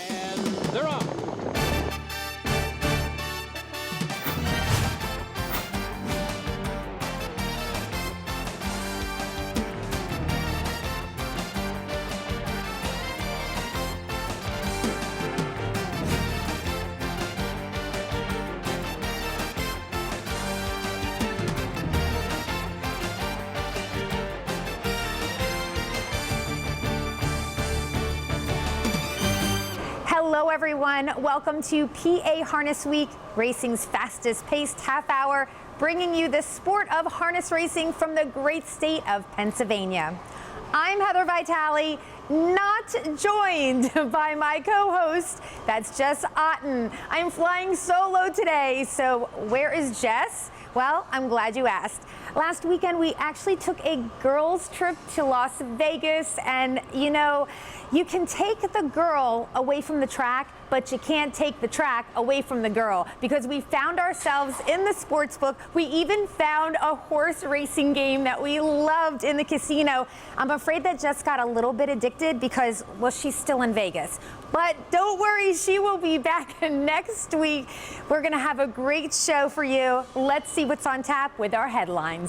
And they're off. Hello everyone, welcome to PA Harness Week, racing's fastest paced half hour, bringing you the sport of harness racing from the great state of Pennsylvania. I'm Heather Vitale, not joined by my co-host, that's Jess Otten. I'm flying solo today, so where is Jess? Well, I'm glad you asked. Last weekend, we actually took a girls' trip to Las Vegas, and you know, you can take the girl away from the track, but you can't take the track away from the girl, because we found ourselves in the sports book. We even found a horse racing game that we loved in the casino. I'm afraid that Jess got a little bit addicted because, well, she's still in Vegas. But don't worry, she will be back next week. We're gonna have a great show for you. Let's see what's on tap with our headlines.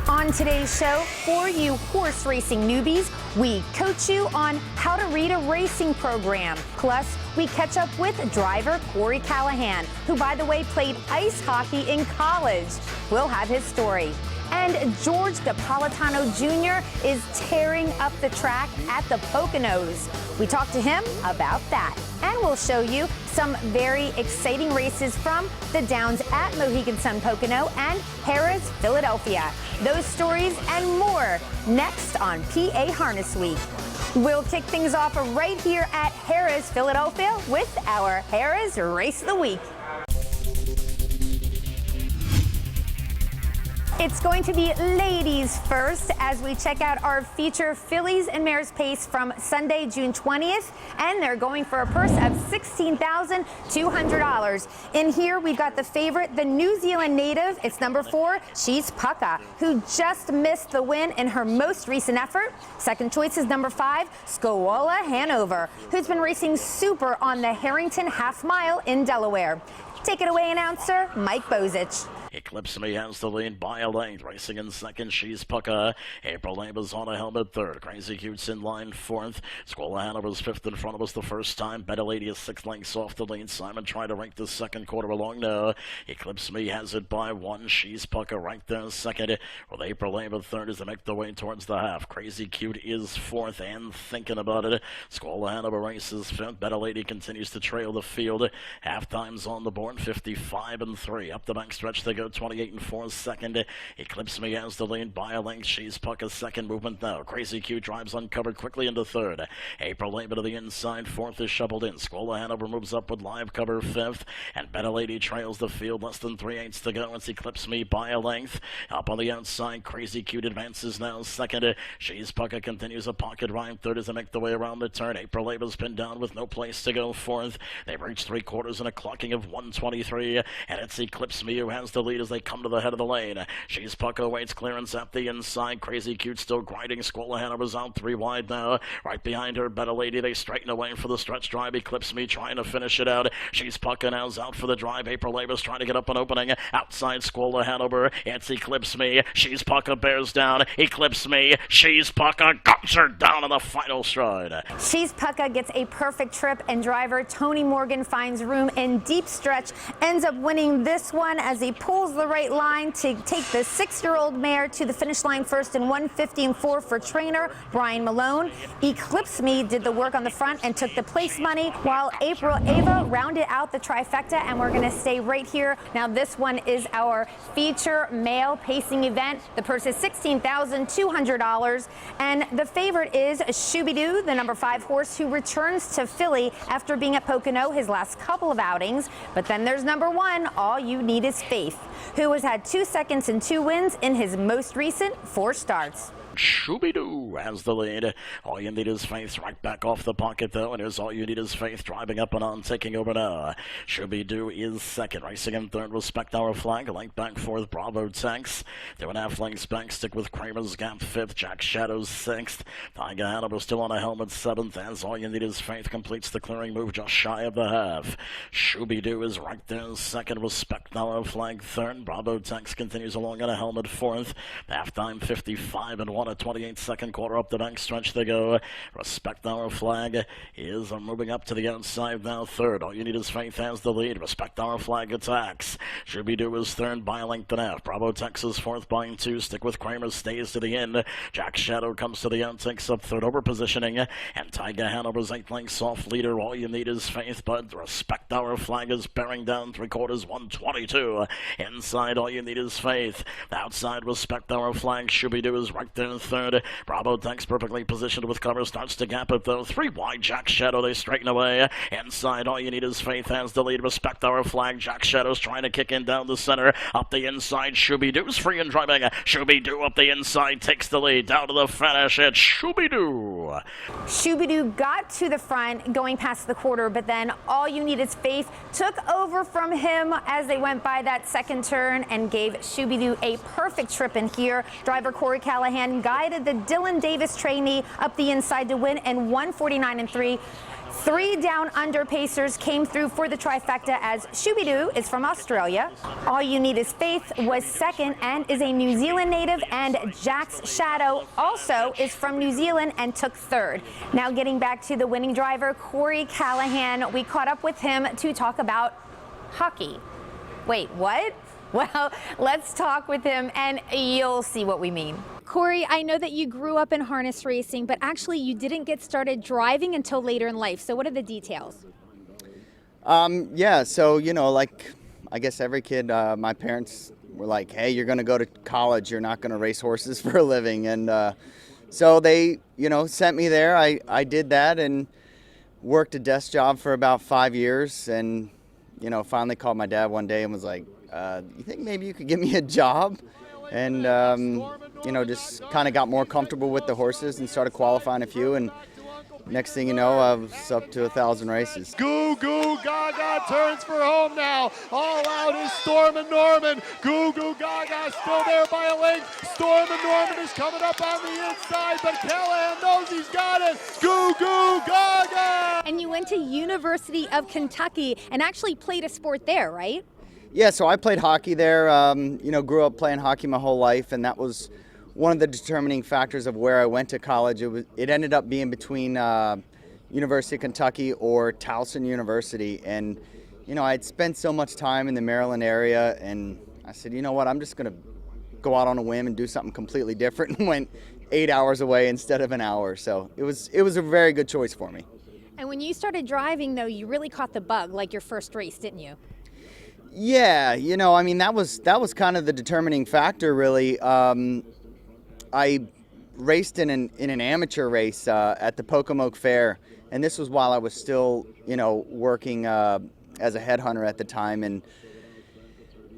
On today's show, for you horse racing newbies, we coach you on how to read a racing program. Plus, we catch up with driver Corey Callahan, who, by the way, played ice hockey in college. We'll have his story. And George Napolitano Jr. is tearing up the track at the Poconos. We talked to him about that. And we'll show you some very exciting races from the Downs at Mohegan Sun Pocono and Harrah's Philadelphia. Those stories and more next on PA Harness Week. We'll kick things off right here at Harrah's Philadelphia with our Harrah's Race of the Week. It's going to be ladies first as we check out our feature Fillies and Mares Pace from Sunday, June 20th, and they're going for a purse of $16,200. In here, we've got the favorite, the New Zealand native. It's number 4, She's Pucka, who just missed the win in her most recent effort. Second choice is number 5, Scowola Hanover, who's been racing super on the Harrington Half Mile in Delaware. Take it away, announcer Mike Bozich. Eclipse Me has the lead by a length. Racing in second, She's Pucka. April Neighbors on a helmet third. Crazy Cute's in line fourth. Squalla Hanover's fifth in front of us the first time. Better Lady is 6 lengths off the lead. Simon tried to rank the second quarter along now. Eclipse Me has it by 1. She's Pucka right there second. With April Neighbor third as they make their way towards the half. Crazy Cute is fourth and thinking about it. Squalla Hanover races fifth. Better Lady continues to trail the field. Half times on the board, 55-3. Up the back stretch they go. 28-4 second. Eclipse Me has the lead by a length. She's Pucka's second movement now. Crazy Cute drives uncovered quickly into third. April Neighbor to the inside. Fourth is shoveled in. Squalla Hanover moves up with live cover fifth. And Better Lady trails the field. Less than 3/8 to go. It's Eclipse Me by a length. Up on the outside. Crazy Cute advances now second. She's Pucka continues a pocket ride. Third as they make the way around the turn. April Neighbor's pinned down with no place to go fourth. They've reached 3/4 and a clocking of 1:23. And it's Eclipse Me who has the lead as they come to the head of the lane. She's Pucka waits clearance at the inside. Crazy Cute still grinding. Squalla Hanover's out 3 wide now. Right behind her, Better Lady. They straighten away for the stretch drive. Eclipse Me trying to finish it out. She's Pucka now's out for the drive. April Neighbor's trying to get up an opening. Outside Squalla Hanover. It's Eclipse Me. She's Pucka bears down. Eclipse Me. She's Pucka got her down in the final stride. She's Pucka gets a perfect trip, and driver Tony Morgan finds room in deep stretch, ends up winning this one as he pulls the right line to take the 6-year-old mare to the finish line first in 1:50.4 for trainer Brian Malone. Eclipse Me did the work on the front and took the place money, while April Ava rounded out the trifecta, and we're going to stay right here. Now this one is our feature male pacing event. The purse is $16,200, and the favorite is Shooby-Doo, the number 5 horse who returns to Philly after being at Pocono his last couple of outings. But then there's number 1, All You Need Is Faith, who has had 2 seconds and 2 wins in his most recent 4 starts. Shooby-Doo has the lead. All you need is faith right back off the pocket, though, and here's All You Need Is Faith driving up and on, taking over now. Shooby-Doo is second, racing in third. Respect Our Flag, link back fourth. Bravo Tex, 2.5 lengths back. Stick with Kramer's Gap fifth. Jack Shadows sixth. Tiger Hannibal still on a helmet seventh, as All You Need Is Faith completes the clearing move just shy of the half. Shooby-Doo is right there second. Respect Our Flag third. Bravo Tex continues along on a helmet fourth. Halftime 55 and 1 at 28 second quarter up the back stretch they go. Respect Our Flag is moving up to the outside now third. All You Need Is Faith has the lead. Respect Our Flag attacks. Shooby-Doo is third by a length and a half. Bravo Texas fourth by two. Stick with Kramer stays to the end. Jack Shadow comes to the end, takes up third over positioning, and Tiger Hanover's 8 lengths off leader. All You Need Is Faith, but Respect Our Flag is bearing down 3/4 122. Inside All You Need Is Faith. Outside Respect Our Flag. Shooby-Doo is right there in third. Bravo Tex perfectly positioned with cover, starts to gap it though. 3 wide Jack Shadow, they straighten away. Inside All You Need Is Faith has the lead. Respect Our Flag. Jack Shadow's trying to kick in down the center. Up the inside, Shooby-Doo's free and driving. Shooby-Doo up the inside takes the lead. Down to the finish, it's Shooby-Doo. Shooby-Doo got to the front going past the quarter, but then All You Need Is Faith took over from him as they went by that second turn and gave Shooby-Doo a perfect trip in here. Driver Corey Callahan guided the Dylan Davis trainee up the inside to win in 1:49 and 3. 3 down under pacers came through for the trifecta as Shooby-Doo is from Australia. All You Need Is Faith was second and is a New Zealand native, and Jack's Shadow also is from New Zealand and took third. Now getting back to the winning driver, Corey Callahan, we caught up with him to talk about hockey. Wait, what? Well, let's talk with him and you'll see what we mean. Corey, I know that you grew up in harness racing, but actually you didn't get started driving until later in life. So what are the details? Yeah, so, like, I guess every kid, my parents were like, hey, you're going to go to college. You're not going to race horses for a living. And so they, sent me there. I did that and worked a desk job for about 5 years and, finally called my dad one day and was like, you think maybe you could give me a job? And, just kind of got more comfortable with the horses and started qualifying a few. And next thing you know, I was up to 1,000 races. Goo Goo Gaga turns for home now. All out is Storm and Norman. Goo Goo Gaga still there by a length. Storm and Norman is coming up on the inside, but Callahan knows he's got it. Goo Goo Gaga! And you went to University of Kentucky and actually played a sport there, right? Yeah, so I played hockey there, grew up playing hockey my whole life, and that was one of the determining factors of where I went to college. It ended up being between University of Kentucky or Towson University, and, I'd spent so much time in the Maryland area, and I said, you know what, I'm just going to go out on a whim and do something completely different, and went 8 hours away instead of an hour, so it was a very good choice for me. And when you started driving, though, you really caught the bug, like your first race, didn't you? Yeah, that was kind of the determining factor, really. I raced in an amateur race at the Pocomoke Fair, and this was while I was still, working as a headhunter at the time, and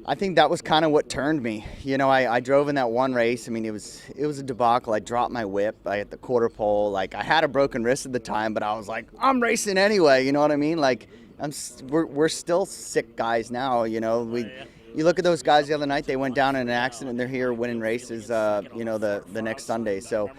I think that was kind of what turned me. I drove in that one race. I mean, it was a debacle. I dropped my whip. I hit the quarter pole. Like, I had a broken wrist at the time, but I was like, I'm racing anyway. You know what I mean? Like, we're still sick guys now. You look at those guys the other night. They went down in an accident. And they're here winning races. The next Sunday. So,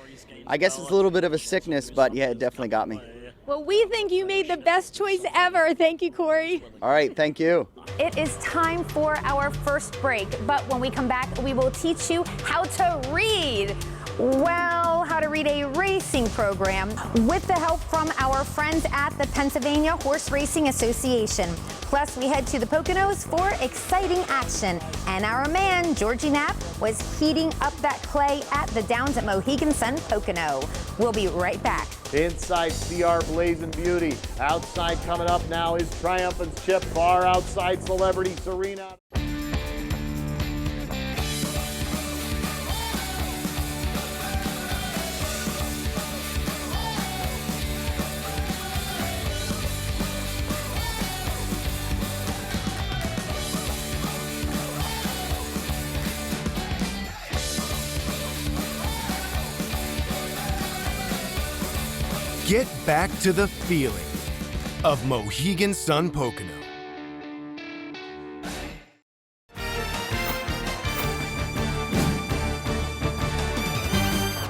I guess it's a little bit of a sickness, but yeah, it definitely got me. Well, we think you made the best choice ever. Thank you, Corey. All right, thank you. It is time for our first break, but when we come back, we will teach you how to read. Well, how to read a racing program with the help from our friends at the Pennsylvania Horse Racing Association. Plus, we head to the Poconos for exciting action. And our man, Georgie Knapp, was heating up that clay at the Downs at Mohegan Sun Pocono. We'll be right back. Inside CR Blazing Beauty. Outside coming up now is Triumphant's Chip. Far outside Celebrity Serena. Get back to the feeling of Mohegan Sun Pocono.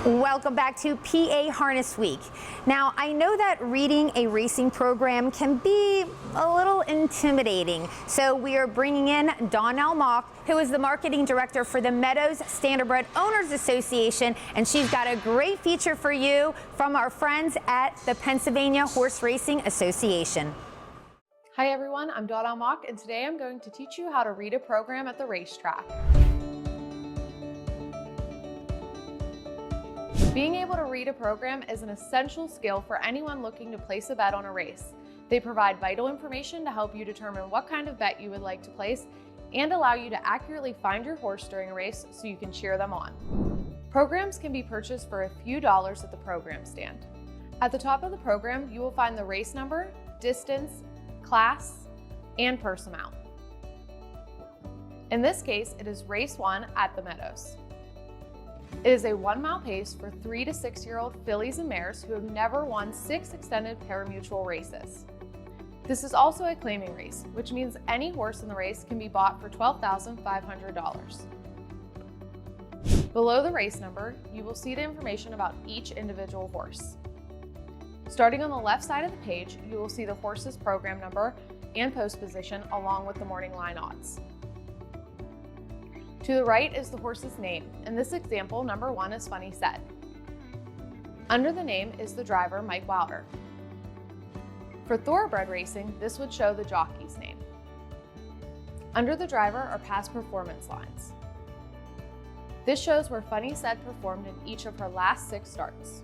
Welcome back to PA Harness Week. Now, I know that reading a racing program can be a little intimidating, so we are bringing in Donnell Mock, who is the marketing director for the Meadows Standardbred Owners Association, and she's got a great feature for you from our friends at the Pennsylvania Horse Racing Association. Hi everyone, I'm Donnell Mock, and today I'm going to teach you how to read a program at the racetrack. Being able to read a program is an essential skill for anyone looking to place a bet on a race. They provide vital information to help you determine what kind of bet you would like to place and allow you to accurately find your horse during a race so you can cheer them on. Programs can be purchased for a few dollars at the program stand. At the top of the program, you will find the race number, distance, class, and purse amount. In this case, it is race 1 at the Meadows. It is a 1-mile pace for 3 to 6-year-old fillies and mares who have never won 6 extended parimutuel races. This is also a claiming race, which means any horse in the race can be bought for $12,500. Below the race number, you will see the information about each individual horse. Starting on the left side of the page, you will see the horse's program number and post position along with the morning line odds. To the right is the horse's name. In this example, number 1 is Funny Said. Under the name is the driver, Mike Wilder. For thoroughbred racing, this would show the jockey's name. Under the driver are past performance lines. This shows where Funny Said performed in each of her last 6 starts.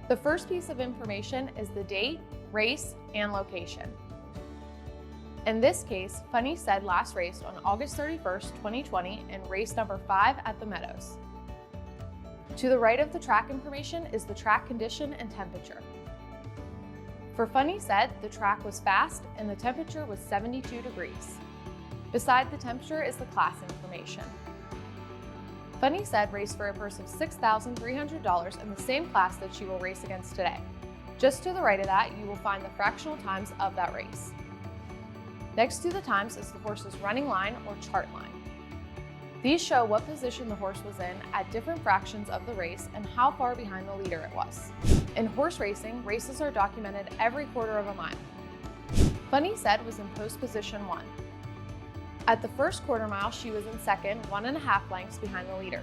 The first piece of information is the date, race, and location. In this case, Funny Said last raced on August 31st, 2020 in race number 5 at the Meadows. To the right of the track information is the track condition and temperature. For Funny Said, the track was fast and the temperature was 72 degrees. Beside the temperature is the class information. Funny Said raced for a purse of $6,300 in the same class that she will race against today. Just to the right of that, you will find the fractional times of that race. Next to the times is the horse's running line or chart line. These show what position the horse was in at different fractions of the race and how far behind the leader it was. In horse racing, races are documented every quarter of a mile. Funny Said was in post position 1. At the first quarter mile, she was in second, 1.5 lengths behind the leader.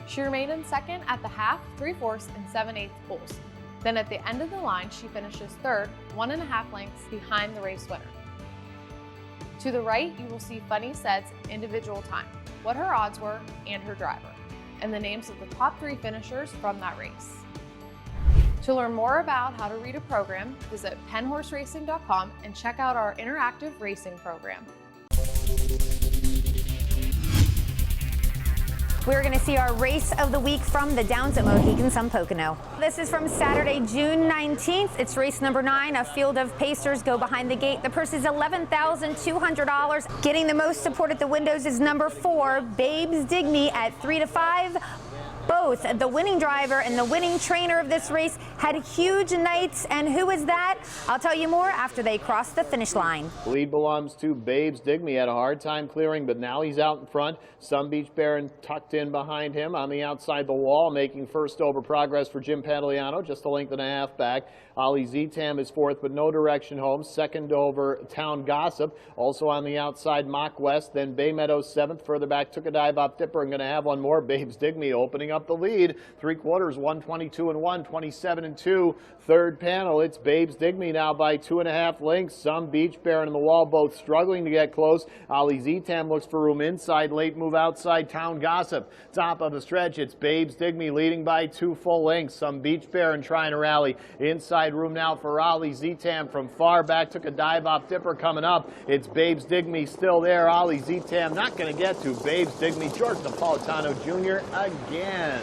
She remained in second at the half, 3/4, and 7/8 poles. Then at the end of the line, she finishes third, 1.5 lengths behind the race winner. To the right, you will see Funny Said's individual time, what her odds were, and her driver, and the names of the top 3 finishers from that race. To learn more about how to read a program, visit PennHorseRacing.com and check out our interactive racing program. We're going to see our race of the week from the Downs at Mohegan Sun Pocono. This is from Saturday, June 19th. It's race number 9. A field of pacers go behind the gate. The purse is $11,200. Getting the most support at the windows is number 4, Babes Dig Me at 3 to 5. Both the winning driver and the winning trainer of this race had huge nights, and who is that? I'll tell you more after they cross the finish line. Lead belongs to Babes Dig Me. Had a hard time clearing, but now he's out in front. Sun Beach Baron tucked in behind him on the outside the wall, making first over progress for Jim Pantoliano, just a length and a half back. Ali Zetam is 4th, but no direction home. 2nd over Town Gossip. Also on the outside, Mock West. Then Bay Meadows 7th. Further back, took a dive up Dipper. I'm going to have one more. Babes Dig Me opening up the lead. 3/4, 122-1, 27-2. Third panel, it's Babes Dig Me now by 2.5 lengths. Some Beach Baron and the Wall both struggling to get close. Ali Zetam looks for room inside. Late move outside. Town Gossip. Top of the stretch, it's Babes Dig Me leading by 2 full lengths. Some Beach Baron trying to rally. Inside room now for Ali Zetam from far back. Took a dive off Dipper coming up. It's Babes Dig Me still there. Ali Zetam not going to get to Babes Dig Me. George Napolitano Jr. again. 10.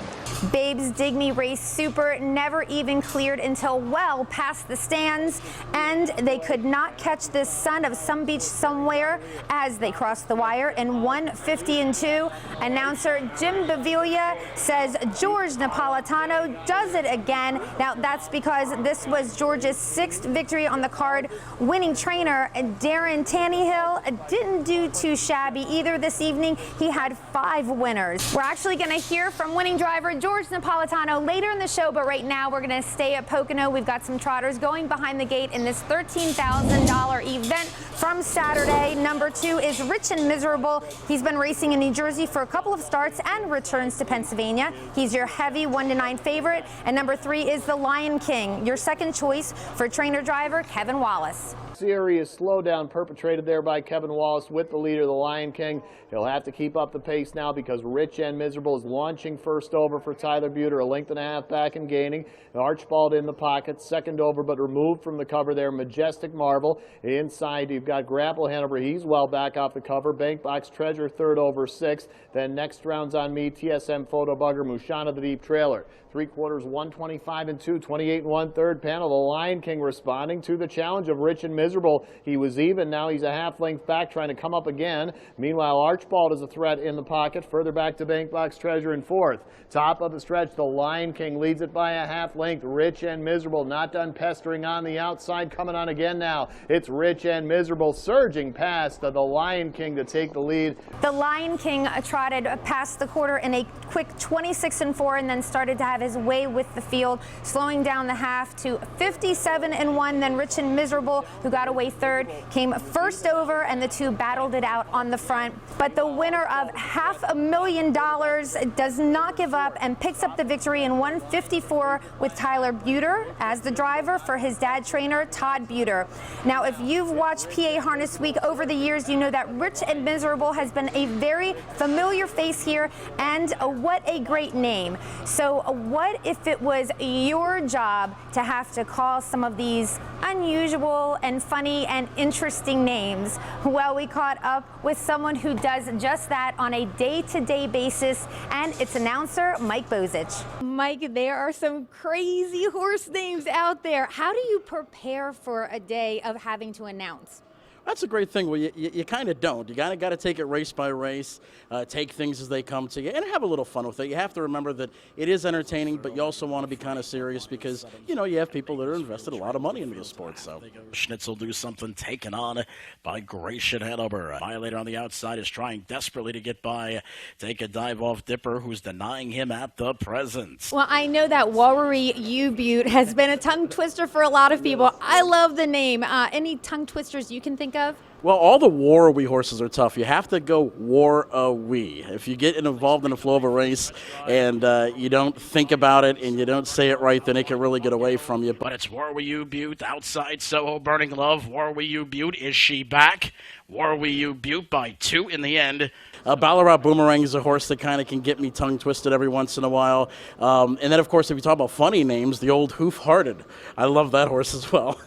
Babes Dig Me Race Super never even cleared until well past the stands, and they could not catch this son of some beach somewhere as they crossed the wire in 1:50.2. Announcer Jim Baviglia says George Napolitano does it again. Now that's because this was George's 6th victory on the card. Winning trainer Darren Tannehill didn't do too shabby either this evening. He had 5 winners. We're actually going to hear from winning driver George Napolitano later in the show, but right now we're going to stay at Pocono. We've got some trotters going behind the gate in this $13,000 event from Saturday. Number 2 is Rich and Miserable. He's been racing in New Jersey for a couple of starts and returns to Pennsylvania. He's your heavy 1-9 favorite. And number 3 is the Lion King, your second choice for trainer driver Kevin Wallace. Serious slowdown perpetrated there by Kevin Wallace with the leader, the Lion King. He'll have to keep up the pace now because Rich and Miserable is launching first over for Tyler Buter, a length and a half back and gaining. Archibald in the pocket, second over but removed from the cover there. Majestic Marvel. Inside you've got Grapple Hanover. He's well back off the cover. Bank Box Treasure third over 6th. Then next round's on me. TSM Photo Bugger. Mushana the Deep Trailer. 3/4 125-2, 28-1 third panel. The Lion King responding to the challenge of Rich and Miserable. He was even. Now he's a half length back trying to come up again. Meanwhile, Archibald is a threat in the pocket. Further back to Bank Box Treasure in 4th. Top of the stretch, the Lion King leads it by a half length. Rich and Miserable not done pestering on the outside. Coming on again now. It's Rich and Miserable surging past the Lion King to take the lead. The Lion King trotted past the quarter in a quick 26-4 and then started to have his way with the field, slowing down the half to 57-1. Then Rich and Miserable, who got away third, came first over, and the two battled it out on the front. But the winner of $500,000 does not give up and picks up the victory in 1:54 with Tyler Buter as the driver for his dad trainer, Todd Buter. Now, if you've watched PA Harness Week over the years, you know that Rich and Miserable has been a very familiar face here, and what a great name. So what if it was your job to have to call some of these unusual and funny and interesting names? Well, we caught up with someone who does just that on a day-to-day basis, and it's announcer Mike Bozich. Mike, there are some crazy horse names out there. How do you prepare for a day of having to announce? That's a great thing. Well, you kind of don't. You kind of got to take it race by race, take things as they come to you, and have a little fun with it. You have to remember that it is entertaining, but you also want to be kind of serious because, you know, you have people that are invested a lot of money into the sport. So Schnitzel do something, taken on by Gratian Hanover. Violator on the outside is trying desperately to get by. Take a dive off Dipper, who's denying him at the present. Well, I know that Warri U-Butte has been a tongue twister for a lot of people. I love the name. Any tongue twisters you can think of? Well, all the War-A-Wee horses are tough. You have to go War-A-Wee. If you get involved in the flow of a race and you don't think about it and you don't say it right, then it can really get away from you. But it's Warri U-Butte outside Soho Burning Love. Warri U-Butte, is she back? Warri U-Butte by 2 in the end. Ballarat Boomerang is a horse that kind of can get me tongue twisted every once in a while. And then, of course, if you talk about funny names, the old Hoof Hearted. I love that horse as well.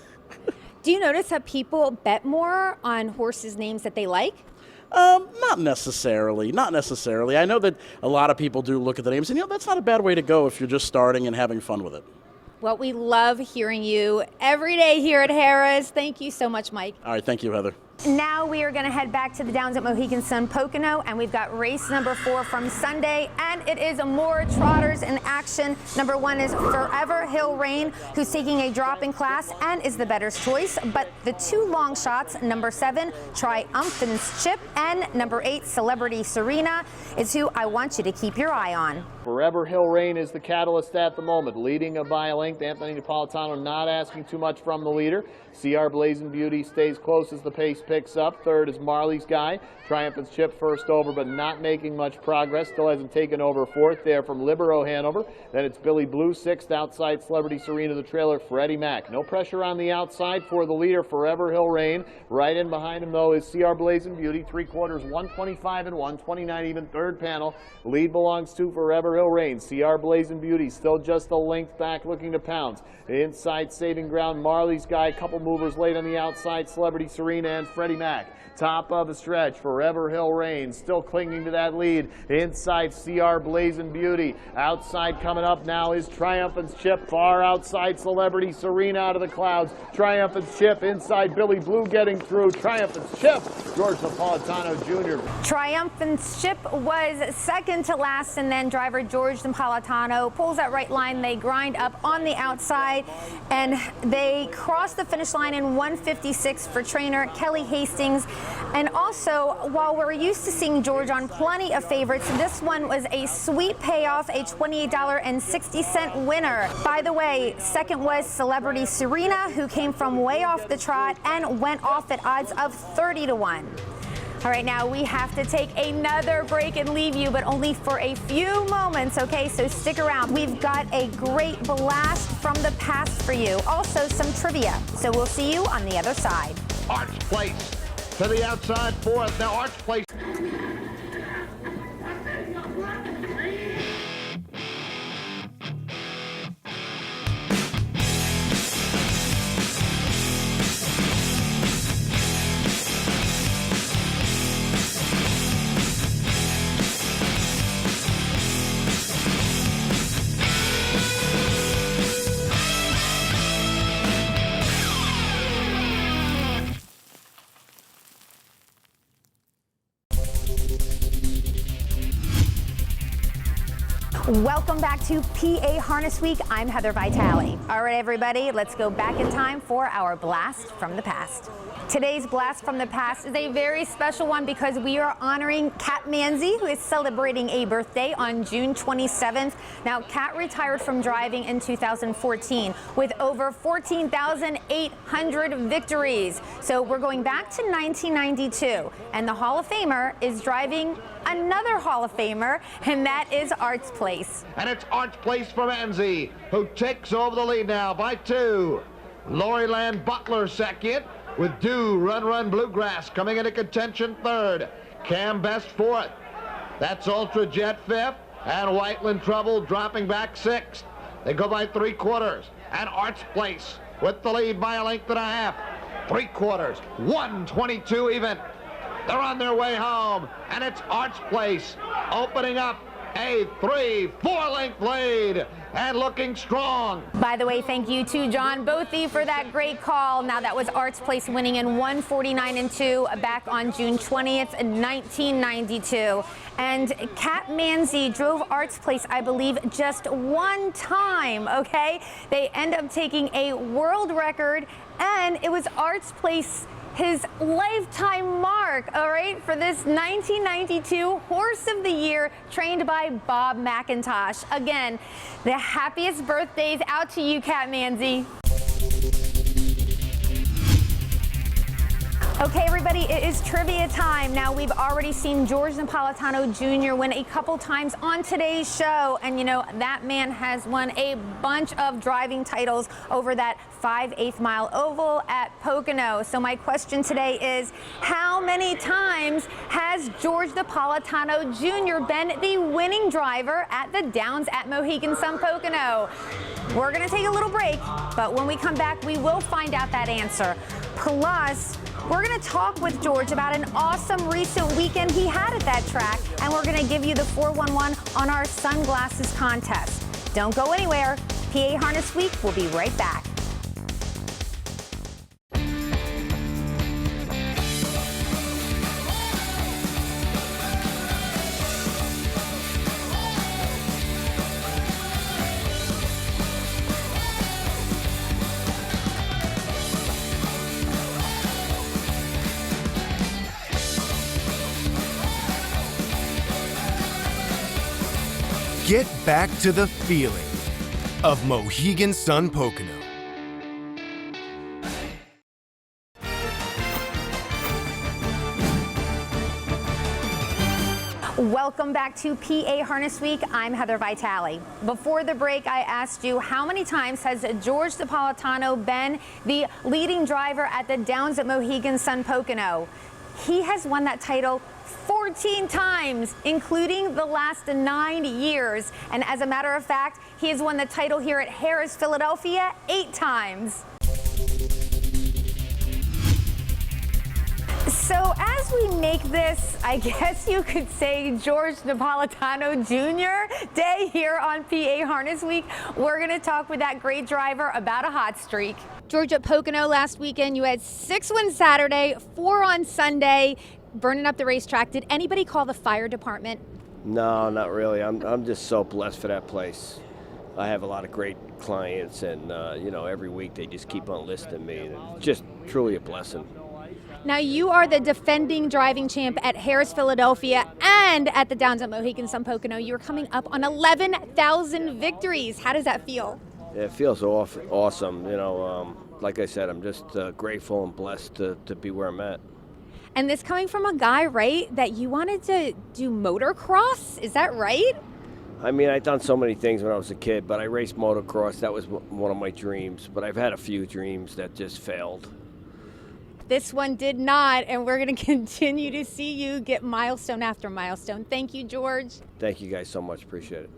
Do you notice that people bet more on horses' names that they like? Not necessarily. Not necessarily. I know that a lot of people do look at the names, and, you know, that's not a bad way to go if you're just starting and having fun with it. Well, we love hearing you every day here at Harrah's. Thank you so much, Mike. All right. Thank you, Heather. Now we are going to head back to the Downs at Mohegan Sun Pocono, and we've got race number 4 from Sunday, and it is more trotters in action. Number 1 is Forever Hill Rain, who's taking a drop in class and is the better choice. But the 2 long shots, number 7, Triumphant's Chip, and number 8, Celebrity Serena, is who I want you to keep your eye on. Forever Hill Rain is the catalyst at the moment, leading by a length. Anthony Napolitano not asking too much from the leader. CR Blazing Beauty stays close as the pace picks up. Third is Marley's Guy. Triumphant's Chip first over, but not making much progress. Still hasn't taken over. 4th there from Libero Hanover. Then it's Billy Blue. 6th outside Celebrity Serena, the trailer, Freddie Mac. No pressure on the outside for the leader, Forever Hill Rain. Right in behind him, though, is CR Blazing Beauty. 3/4 125-1, 29 even third panel. Lead belongs to Forever Hill Rain. CR Blazing Beauty still just a length back, looking to pounce. Inside Saving Ground, Marley's Guy. Couple movers late on the outside, Celebrity Serena and Freddie Mac. Top of the stretch, Forever Hill Reigns still clinging to that lead. Inside, CR Blazing Beauty. Outside coming up now is Triumphant's Chip. Far outside, Celebrity Serena out of the clouds. Triumphant's Chip inside, Billy Blue getting through. Triumphant's Chip, George Napolitano Jr. Triumphant's Chip was second to last, and then driver George Napolitano pulls that right line. They grind up on the outside, and they cross the finish line in 1:56 for trainer Kelly Hastings. And also, while we're used to seeing George on plenty of favorites, this one was a sweet payoff, a $28.60 winner. By the way, second was Celebrity Serena, who came from way off the trot and went off at odds of 30-1. All right, now we have to take another break and leave you, but only for a few moments, okay? So stick around. We've got a great blast from the past for you. Also, some trivia. So we'll see you on the other side. Arch Place to the outside fourth. Now Arch Place. Welcome back to PA Harness Week. I'm Heather Vitale. All right, everybody, let's go back in time for our blast from the past. Today's blast from the past is a very special one because we are honoring Kat Manzi, who is celebrating a birthday on June 27th. Now, Kat retired from driving in 2014 with over 14,800 victories. So we're going back to 1992, and the Hall of Famer is driving another Hall of Famer, and that is Arch Place. And it's Arch Place for Manzi, who takes over the lead now by 2. Lori Land Butler second, with Do Run Run Bluegrass coming into contention third. Cam Best fourth. That's Ultra Jet fifth, and Whiteland Trouble dropping back sixth. They go by 3/4, and Arch Place with the lead by a length and a half. 3/4, 1:22 even. They're on their way home, and it's Arch Place opening up a 3-4 length lead and looking strong. By the way, thank you to John Bothy for that great call. Now, that was Arch Place winning in 1:49.2 back on June 20th, 1992. And Kat Manzi drove Arch Place, I believe, just one time, okay? They end up taking a world record, and it was Arch Place, his lifetime mark, all right, for this 1992 Horse of the Year, trained by Bob McIntosh. Again, the happiest birthdays out to you, Kat Manzi. Okay, everybody, it is trivia time. Now, we've already seen George Napolitano Jr. win a couple times on today's show. And, you know, that man has won a bunch of driving titles over that 5/8 mile oval at Pocono. So my question today is, how many times has George Napolitano Jr. been the winning driver at the Downs at Mohegan Sun Pocono? We're going to take a little break, but when we come back, we will find out that answer. Plus, we're going to talk with George about an awesome recent weekend he had at that track, and we're going to give you the 411 on our sunglasses contest. Don't go anywhere. PA Harness Week will be right back. Get back to the feeling of Mohegan Sun Pocono. Welcome back to PA Harness Week. I'm Heather Vitale. Before the break, I asked you how many times has George Napolitano been the leading driver at the Downs at Mohegan Sun Pocono? He has won that title 14 times, including the last 9 years. And as a matter of fact, he has won the title here at Harrah's, Philadelphia 8 times. So as we make this, I guess you could say, George Napolitano Jr. day here on PA Harness Week, we're going to talk with that great driver about a hot streak. George, at Pocono last weekend, you had 6 wins Saturday, 4 on Sunday, burning up the racetrack. Did anybody call the fire department? No, not really. I'm just so blessed for that place. I have a lot of great clients, and you know, every week they just keep on listing me, and it's just truly a blessing. Now, you are the defending driving champ at Harris Philadelphia and at the Downs at Mohegan Sun Pocono. You're coming up on 11,000 victories. How does that feel? Yeah, it feels awesome. You know, like I said, I'm just grateful and blessed to be where I'm at. And this coming from a guy, right, that you wanted to do motocross? Is that right? I mean, I've done so many things when I was a kid, but I raced motocross. That was one of my dreams. But I've had a few dreams that just failed. This one did not, and we're going to continue to see you get milestone after milestone. Thank you, George. Thank you guys so much. Appreciate it.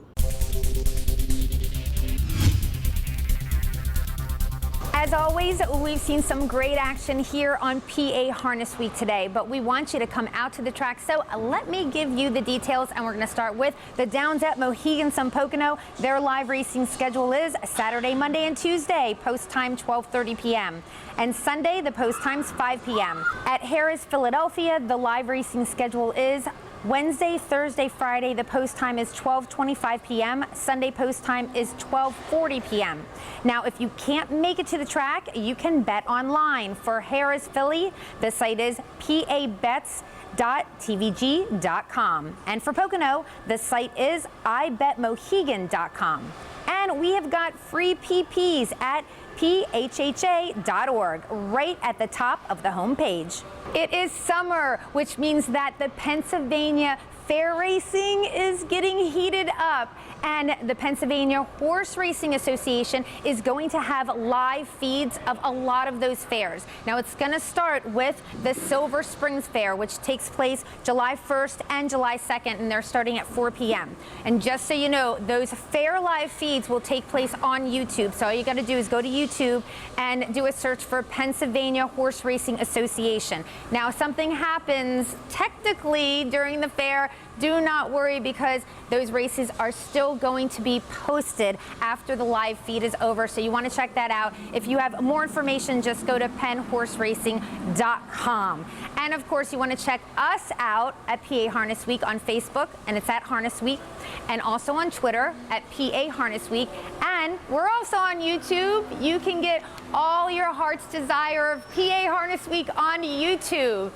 As always, we've seen some great action here on PA Harness Week today, but we want you to come out to the track. So let me give you the details, and we're going to start with the Downs at Mohegan Sun Pocono. Their live racing schedule is Saturday, Monday, and Tuesday, post time 12:30 p.m. And Sunday, the post time's 5 p.m. At Harris Philadelphia, the live racing schedule is Wednesday, Thursday, Friday, the post time is 12:25 p.m. Sunday post time is 12:40 p.m. Now, if you can't make it to the track, you can bet online. For Harris Philly, the site is pabets.tvg.com. And for Pocono, the site is ibetmohegan.com. And we have got free PPs at phha.org right at the top of the homepage. It is summer, which means that the Pennsylvania Fair Racing is getting heated up, and the Pennsylvania Horse Racing Association is going to have live feeds of a lot of those fairs. Now, it's going to start with the Silver Springs Fair, which takes place July 1st and July 2nd, and they're starting at 4 p.m. And just so you know, those fair live feeds will take place on YouTube. So all you got to do is go to YouTube and do a search for Pennsylvania Horse Racing Association. Now, if something happens technically during the fair, do not worry, because those races are still going to be posted after the live feed is over. So you want to check that out. If you have more information, just go to pennhorseracing.com. And of course, you want to check us out at PA Harness Week on Facebook, and it's at Harness Week, and also on Twitter at PA Harness Week. And we're also on YouTube. You can get all your heart's desire of PA Harness Week on YouTube.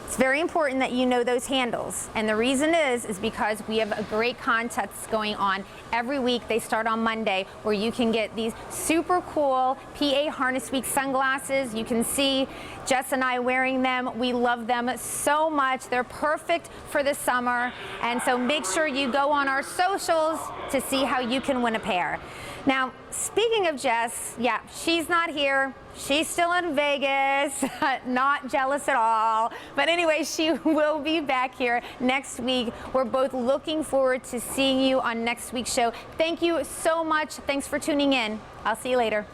It's very important that you know those handles. And the reason is because we have a great contests going on every week. They start on Monday, where you can get these super cool PA Harness Week sunglasses. You can see Jess and I wearing them. We love them so much. They're perfect for the summer. And so make sure you go on our socials to see how you can win a pair. Now, speaking of Jess, yeah, she's not here. She's still in Vegas, not jealous at all. But anyway, she will be back here next week. We're both looking forward to seeing you on next week's show. Thank you so much. Thanks for tuning in. I'll see you later.